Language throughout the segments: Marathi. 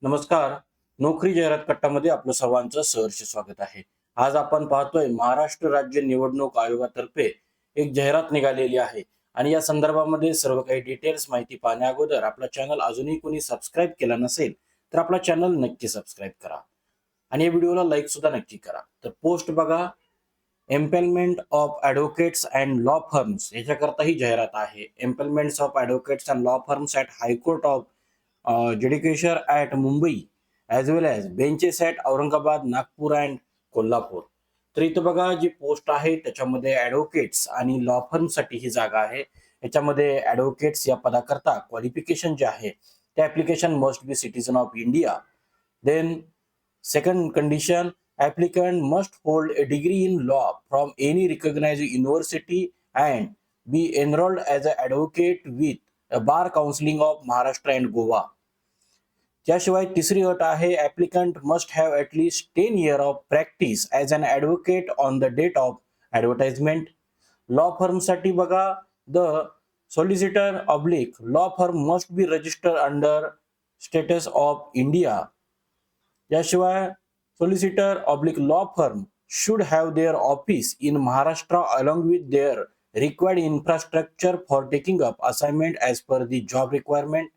नमस्कार. नोकरी जाहिरात कट्टामध्ये आपलं सर्वांचं सहर्ष स्वागत आहे. आज आपण पाहतोय महाराष्ट्र राज्य निवडणूक आयोगातर्फे एक जाहिरात निघालेली आहे आणि या संदर्भामध्ये सर्व काही डिटेल्स माहिती पाहण्या अगोदर आपला चॅनल अजूनही कोणी सबस्क्राईब केला नसेल तर आपला चॅनल नक्की सबस्क्राईब करा आणि या व्हिडिओला लाईक सुद्धा नक्की करा. तर पोस्ट बघा, employment of advocates and law firms याच्याकरता ही जाहिरात आहे. Employments of advocates and law firms at high court of judicature at Mumbai as well as benches at Aurangabad, Nagpur and Kolhapur. तर इथं बघा जी पोस्ट आहे त्याच्यामध्ये ॲडव्होकेट्स आणि लॉ फर्मसाठी ही जागा आहे. याच्यामध्ये ॲडव्होकेट्स या पदाकरता क्वालिफिकेशन जे आहे ते application must be citizen of India. Then second condition, applicant must hold a degree in law from any recognized university and be enrolled as an advocate with a bar counseling of Maharashtra and Goa. त्याशिवाय तिसरी अट आहे, applicant must have at least 10 years of practice as an advocate on the date of advertisement. Law फर्मसाठी बघा, the solicitor oblique law firm must be register under status of India. याशिवाय solicitor oblique law firm should have their office in Maharashtra along with their required infrastructure for taking up assignment as per the job requirement.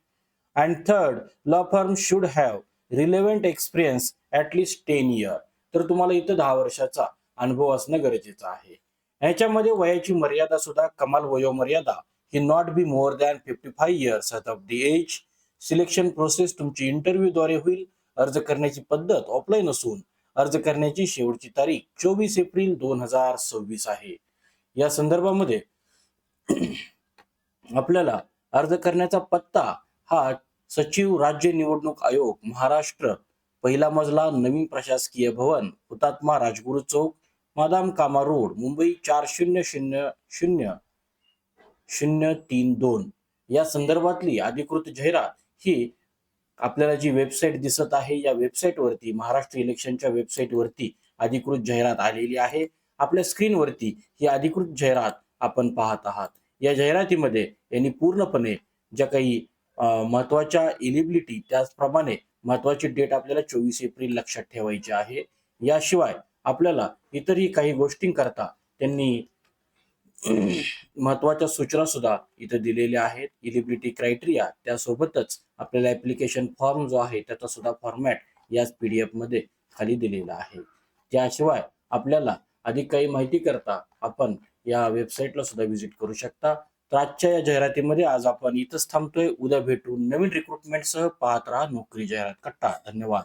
And third, law firm should have relevant experience at least 10 years. तर तुम्हाला इथं 10 वर्षाचा अनुभव असणं गरजेचं आहे. याच्यामध्ये वयाची मर्यादा सुद्धा, कमाल वयोमर्यादा ही not be more than 55 years of the age. Selection process तुमची इंटरव्ह्यू द्वारे होईल. अर्ज करण्याची पद्धत ऑफलाईन असून अर्ज करण्याची शेवटची तारीख 24 एप्रिल 2026 आहे. या संदर्भामध्ये आपल्याला अर्ज करण्याचा पत्ता हा सचिव राज्य निवडणूक आयोग महाराष्ट्र, पहिला मजला, नवीन प्रशासकीय भवन, हुतात्मा राजगुरू चौक, मादाम कामा रोड, मुंबई 400032. या संदर्भातली अधिकृत जाहिरात ही आपल्याला जी वेबसाईट दिसत आहे या वेबसाईटवरती, महाराष्ट्र इलेक्शनच्या वेबसाईटवरती अधिकृत जाहिरात आलेली आहे. आपल्या स्क्रीनवरती ही अधिकृत जाहिरात आपण पाहत आहात. या जाहिरातीमध्ये यांनी पूर्णपणे ज्या काही महत्वाच्या एलिजिबिलिटी, त्याचप्रमाणे महत्वाची डेट आपल्याला 24 एप्रिल लक्षात ठेवायची आहे. याशिवाय आपल्याला इतरही काही गोष्टींकरता त्यांनी महत्वाच्या सूचना सुद्धा इथं दिलेल्या आहेत. एलिजिबिलिटी क्रायटेरिया, त्यासोबतच आपल्याला ऍप्लिकेशन फॉर्म जो आहे त्याचा सुद्धा फॉर्मॅट याच PDF मध्ये खाली दिलेला आहे. त्याशिवाय आपल्याला अधिक काही माहिती करता आपण या वेबसाईटला सुद्धा व्हिजिट करू शकता. तर आजच्या या जाहिरातीमध्ये आज आपण इथंच थांबतोय. उद्या भेटू नवीन रिक्रुटमेंटसह. पाहत राहा नोकरी जाहिरात कट्टा. धन्यवाद.